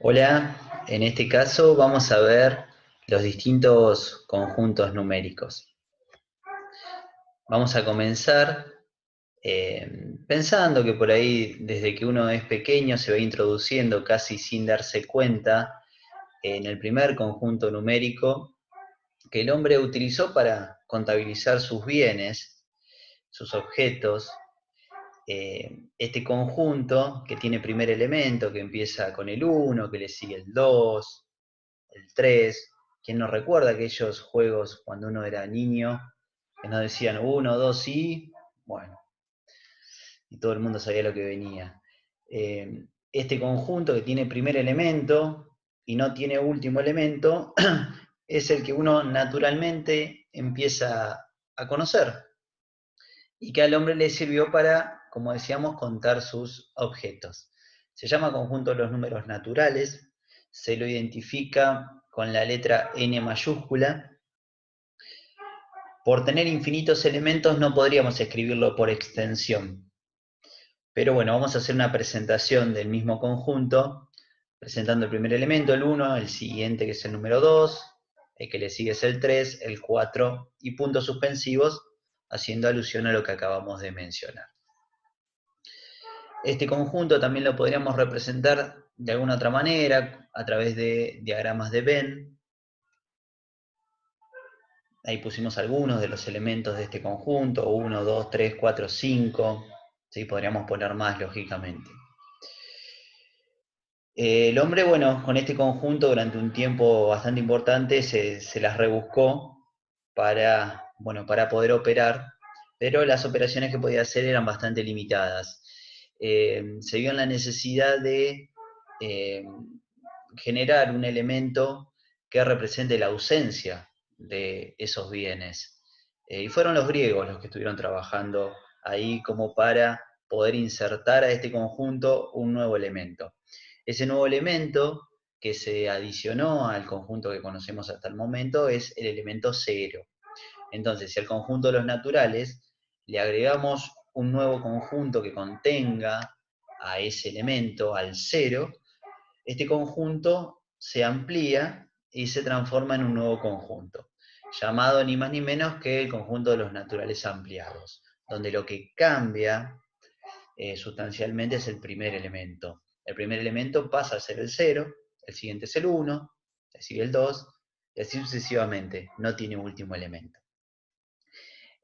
Hola, en este caso vamos a ver los distintos conjuntos numéricos. Vamos a comenzar pensando que por ahí, desde que uno es pequeño, se va introduciendo casi sin darse cuenta en el primer conjunto numérico que el hombre utilizó para contabilizar sus bienes, sus objetos. Este conjunto que tiene primer elemento, que empieza con el 1, que le sigue el 2, el 3. ¿Quién nos recuerda aquellos juegos cuando uno era niño que nos decían uno, 2 y bueno, y todo el mundo sabía lo que venía? Este conjunto que tiene primer elemento y no tiene último elemento es el que uno naturalmente empieza a conocer y que al hombre le sirvió para, como decíamos, contar sus objetos. Se llama conjunto de los números naturales, se lo identifica con la letra N mayúscula. Por tener infinitos elementos no podríamos escribirlo por extensión. Pero bueno, vamos a hacer una presentación del mismo conjunto, presentando el primer elemento, el 1, el siguiente que es el número 2, el que le sigue es el 3, el 4 y puntos suspensivos, haciendo alusión a lo que acabamos de mencionar. Este conjunto también lo podríamos representar de alguna otra manera, a través de diagramas de Venn. Ahí pusimos algunos de los elementos de este conjunto, 1, 2, 3, 4, 5. ¿Sí? Podríamos poner más, lógicamente. El hombre, bueno, con este conjunto durante un tiempo bastante importante se las rebuscó para poder operar, pero las operaciones que podía hacer eran bastante limitadas. Se vio en la necesidad de eh, generar un elemento que represente la ausencia de esos bienes. Y fueron los griegos los que estuvieron trabajando ahí como para poder insertar a este conjunto un nuevo elemento. Ese nuevo elemento que se adicionó al conjunto que conocemos hasta el momento es el elemento cero. Entonces, si al conjunto de los naturales le agregamos un nuevo conjunto que contenga a ese elemento, al cero, este conjunto se amplía y se transforma en un nuevo conjunto, llamado ni más ni menos que el conjunto de los naturales ampliados, donde lo que cambia sustancialmente es el primer elemento. El primer elemento pasa a ser el 0, el siguiente es el 1, le sigue el 2, y así sucesivamente, no tiene último elemento.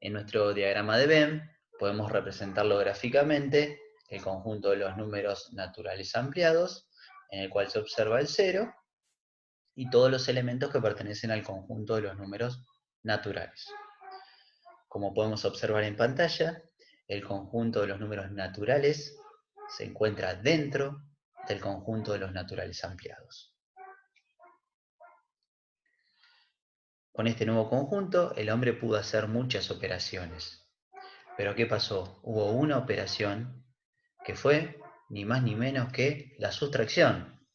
En nuestro diagrama de Venn podemos representarlo gráficamente, el conjunto de los números naturales ampliados, en el cual se observa el 0, y todos los elementos que pertenecen al conjunto de los números naturales. Como podemos observar en pantalla, el conjunto de los números naturales se encuentra dentro del conjunto de los naturales ampliados. Con este nuevo conjunto, el hombre pudo hacer muchas operaciones. Pero ¿qué pasó? Hubo una operación que fue ni más ni menos que la sustracción.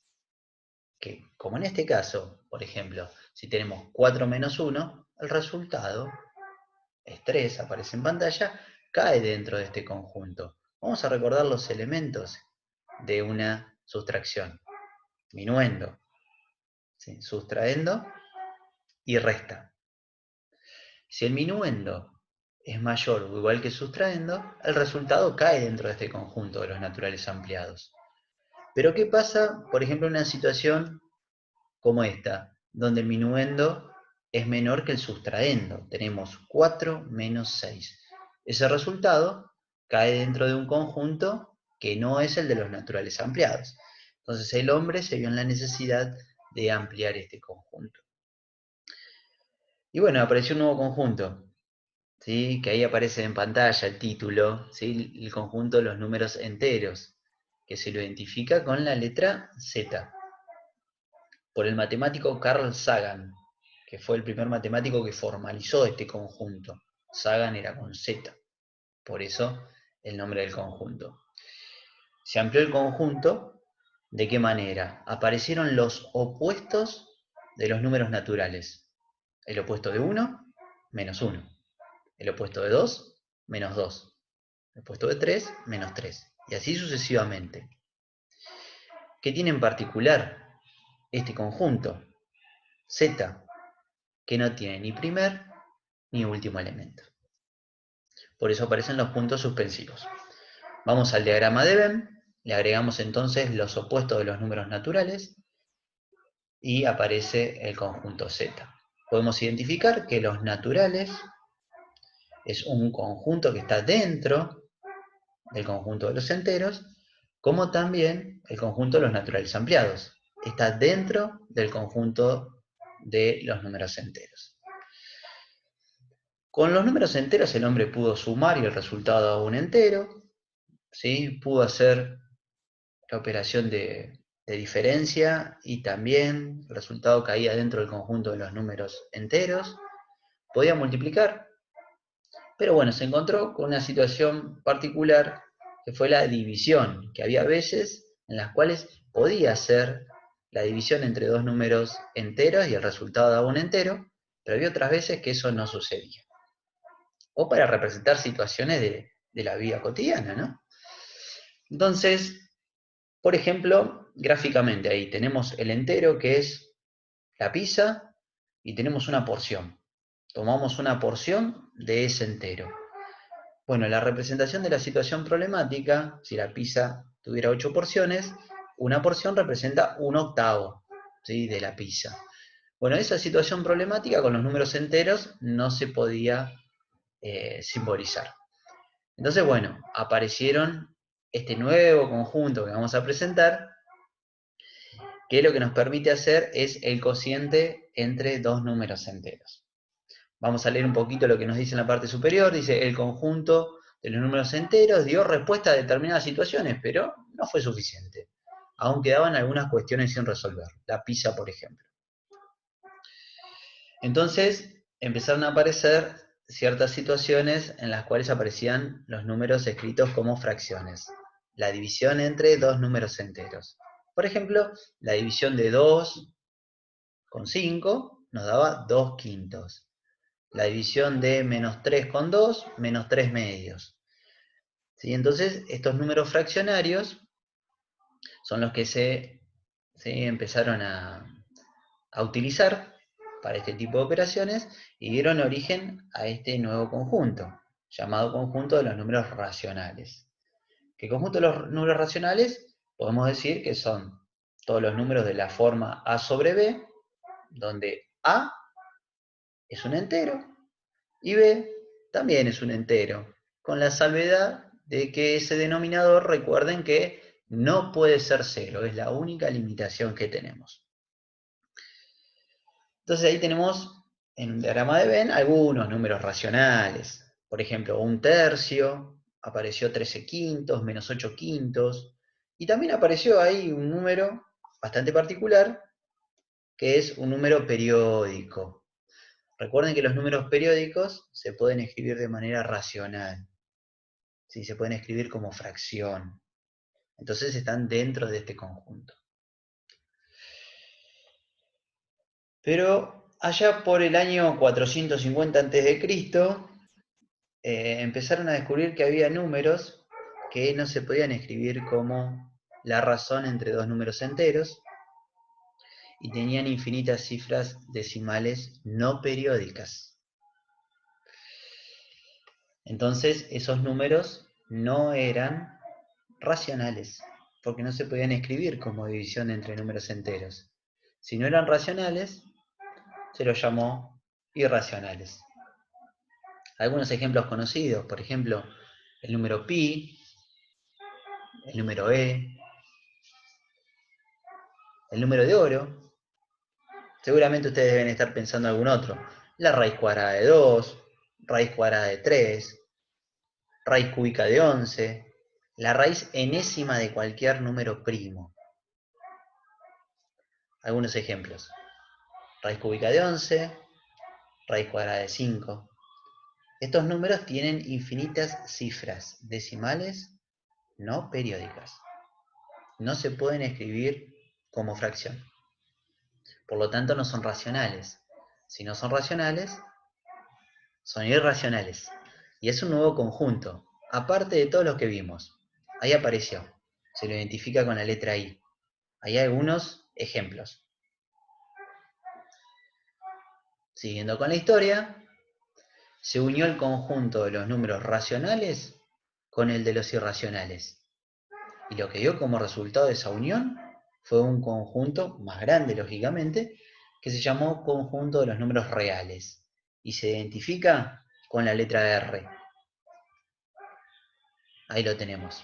Que, como en este caso, por ejemplo, si tenemos 4 menos 1, el resultado es 3, aparece en pantalla, cae dentro de este conjunto. Vamos a recordar los elementos de una sustracción. Minuendo, ¿sí? Sustraendo y resta. Si el minuendo es mayor o igual que sustraendo, el resultado cae dentro de este conjunto de los naturales ampliados. Pero ¿qué pasa, por ejemplo, en una situación como esta, donde el minuendo es menor que el sustraendo? Tenemos 4 menos 6. Ese resultado cae dentro de un conjunto que no es el de los naturales ampliados. Entonces el hombre se vio en la necesidad de ampliar este conjunto. Y bueno, apareció un nuevo conjunto, ¿sí? Que ahí aparece en pantalla el título, ¿sí? El conjunto de los números enteros, que se lo identifica con la letra Z, por el matemático Carl Sagan, que fue el primer matemático que formalizó este conjunto. Sagan era con Z, por eso el nombre del conjunto. Se amplió el conjunto, ¿de qué manera? Aparecieron los opuestos de los números naturales. El opuesto de 1, menos 1. El opuesto de 2, menos 2. El opuesto de 3, menos 3. Y así sucesivamente. ¿Qué tiene en particular este conjunto Z, que no tiene ni primer ni último elemento. Por eso aparecen los puntos suspensivos. Vamos al diagrama de Venn, le agregamos entonces los opuestos de los números naturales y aparece el conjunto Z. Podemos identificar que los naturales es un conjunto que está dentro del conjunto de los enteros, como también el conjunto de los naturales ampliados. Está dentro del conjunto de los números enteros. Con los números enteros el hombre pudo sumar y el resultado daba un entero, ¿sí? Pudo hacer la operación de diferencia y también el resultado caía dentro del conjunto de los números enteros. Podía multiplicar, pero bueno, se encontró con una situación particular que fue la división, que había veces en las cuales podía hacer la división entre dos números enteros y el resultado daba un entero, pero había otras veces que eso no sucedía. O para representar situaciones de la vida cotidiana, ¿no? Entonces, por ejemplo, gráficamente ahí tenemos el entero que es la pizza y tenemos una porción. Tomamos una porción de ese entero. Bueno, la representación de la situación problemática, si la pizza tuviera 8 porciones, una porción representa un octavo, ¿sí?, de la pizza. Bueno, esa situación problemática con los números enteros no se podía simbolizar. Entonces, bueno, aparecieron este nuevo conjunto que vamos a presentar, que lo que nos permite hacer es el cociente entre dos números enteros. Vamos a leer un poquito lo que nos dice en la parte superior. Dice, el conjunto de los números enteros dio respuesta a determinadas situaciones, pero no fue suficiente. Aún quedaban algunas cuestiones sin resolver. La pizza, por ejemplo. Entonces, empezaron a aparecer ciertas situaciones en las cuales aparecían los números escritos como fracciones. La división entre dos números enteros. Por ejemplo, la división de 2 con 5 nos daba 2 quintos. La división de menos 3 con 2, menos 3 medios. ¿Sí? Entonces, estos números fraccionarios son los que se empezaron a utilizar para este tipo de operaciones y dieron origen a este nuevo conjunto, llamado conjunto de los números racionales. ¿Qué conjunto de los números racionales? Podemos decir que son todos los números de la forma A sobre B, donde A es un entero y B también es un entero, con la salvedad de que ese denominador, recuerden que no puede ser cero, es la única limitación que tenemos. Entonces ahí tenemos en un diagrama de Venn algunos números racionales. Por ejemplo, un tercio, apareció 13 quintos, menos 8 quintos, y también apareció ahí un número bastante particular, que es un número periódico. Recuerden que los números periódicos se pueden escribir de manera racional. ¿Sí? Se pueden escribir como fracción. Entonces están dentro de este conjunto. Pero allá por el año 450 a.C., empezaron a descubrir que había números que no se podían escribir como la razón entre dos números enteros y tenían infinitas cifras decimales no periódicas. Entonces esos números no eran racionales, porque no se podían escribir como división entre números enteros. Si no eran racionales, se los llamó irracionales. Algunos ejemplos conocidos, por ejemplo, el número pi, el número e, el número de oro. Seguramente ustedes deben estar pensando algún otro. La raíz cuadrada de 2, raíz cuadrada de 3, raíz cúbica de 11, la raíz enésima de cualquier número primo. Algunos ejemplos. Raíz cúbica de 11, raíz cuadrada de 5. Estos números tienen infinitas cifras decimales no periódicas. No se pueden escribir como fracción. Por lo tanto, no son racionales. Si no son racionales, son irracionales. Y es un nuevo conjunto, aparte de todos los que vimos. Ahí apareció. Se lo identifica con la letra I. Hay algunos ejemplos. Siguiendo con la historia, se unió el conjunto de los números racionales con el de los irracionales. Y lo que dio como resultado de esa unión fue un conjunto más grande, lógicamente, que se llamó conjunto de los números reales. Y se identifica con la letra R. Ahí lo tenemos.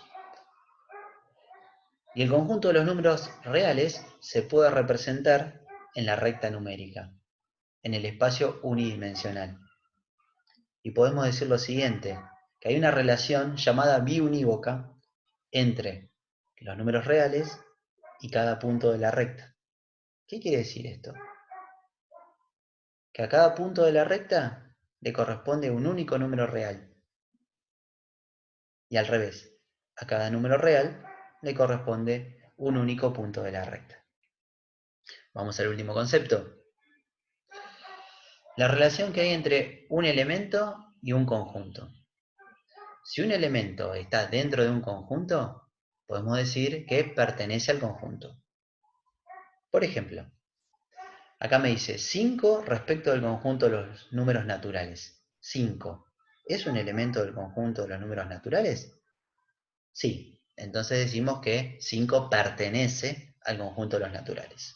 Y el conjunto de los números reales se puede representar en la recta numérica, en el espacio unidimensional. Y podemos decir lo siguiente, que hay una relación llamada biunívoca entre los números reales y cada punto de la recta. ¿Qué quiere decir esto? Que a cada punto de la recta le corresponde un único número real. Y al revés, a cada número real le corresponde un único punto de la recta. Vamos al último concepto. La relación que hay entre un elemento y un conjunto. Si un elemento está dentro de un conjunto, podemos decir que pertenece al conjunto. Por ejemplo, acá me dice 5 respecto del conjunto de los números naturales. 5. ¿Es un elemento del conjunto de los números naturales? Sí. Entonces decimos que 5 pertenece al conjunto de los naturales.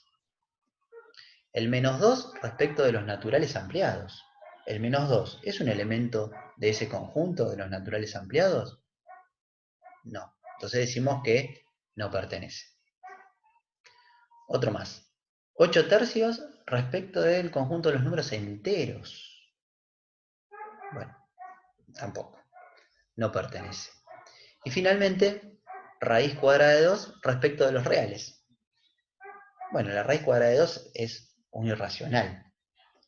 El -2 respecto de los naturales ampliados. ¿El -2 es un elemento de ese conjunto de los naturales ampliados? No. Entonces decimos que no pertenece. Otro más. 8 tercios respecto del conjunto de los números enteros. Bueno, tampoco. No pertenece. Y finalmente, raíz cuadrada de 2 respecto de los reales. Bueno, la raíz cuadrada de 2 es un irracional.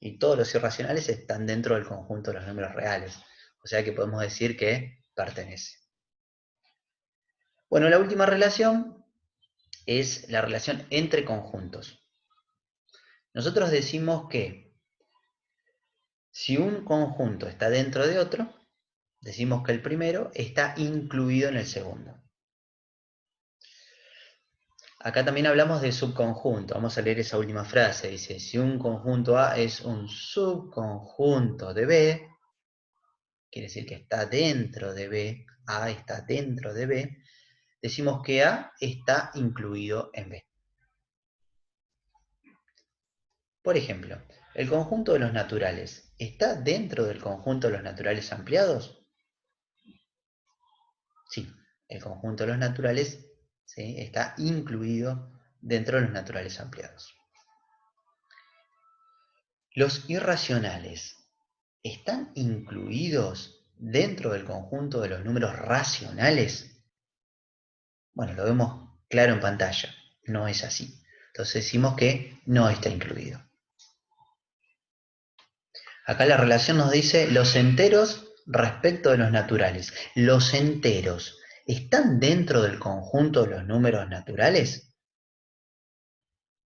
Y todos los irracionales están dentro del conjunto de los números reales. O sea que podemos decir que pertenece. Bueno, la última relación es la relación entre conjuntos. Nosotros decimos que si un conjunto está dentro de otro, decimos que el primero está incluido en el segundo. Acá también hablamos de subconjunto. Vamos a leer esa última frase. Dice, si un conjunto A es un subconjunto de B, quiere decir que está dentro de B, A está dentro de B, decimos que A está incluido en B. Por ejemplo, el conjunto de los naturales, ¿está dentro del conjunto de los naturales ampliados? Sí, el conjunto de los naturales, ¿sí?, está incluido dentro de los naturales ampliados. Los irracionales, ¿están incluidos dentro del conjunto de los números racionales? Bueno, lo vemos claro en pantalla, no es así. Entonces decimos que no está incluido. Acá la relación nos dice los enteros respecto de los naturales. ¿Los enteros están dentro del conjunto de los números naturales?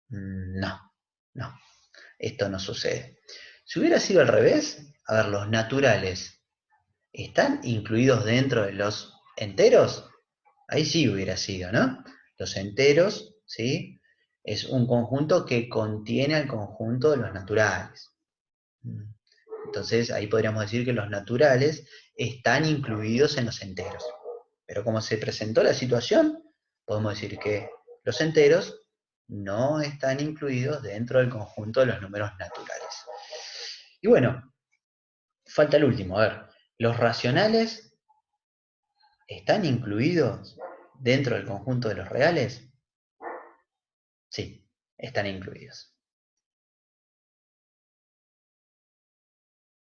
No, no, esto no sucede. Si hubiera sido al revés, a ver, los naturales, ¿están incluidos dentro de los enteros? Ahí sí hubiera sido, ¿no? Los enteros, ¿sí?, es un conjunto que contiene al conjunto de los naturales. Entonces ahí podríamos decir que los naturales están incluidos en los enteros. Pero como se presentó la situación, podemos decir que los enteros no están incluidos dentro del conjunto de los números naturales. Y bueno, falta el último, a ver, ¿los racionales están incluidos dentro del conjunto de los reales? Sí, están incluidos.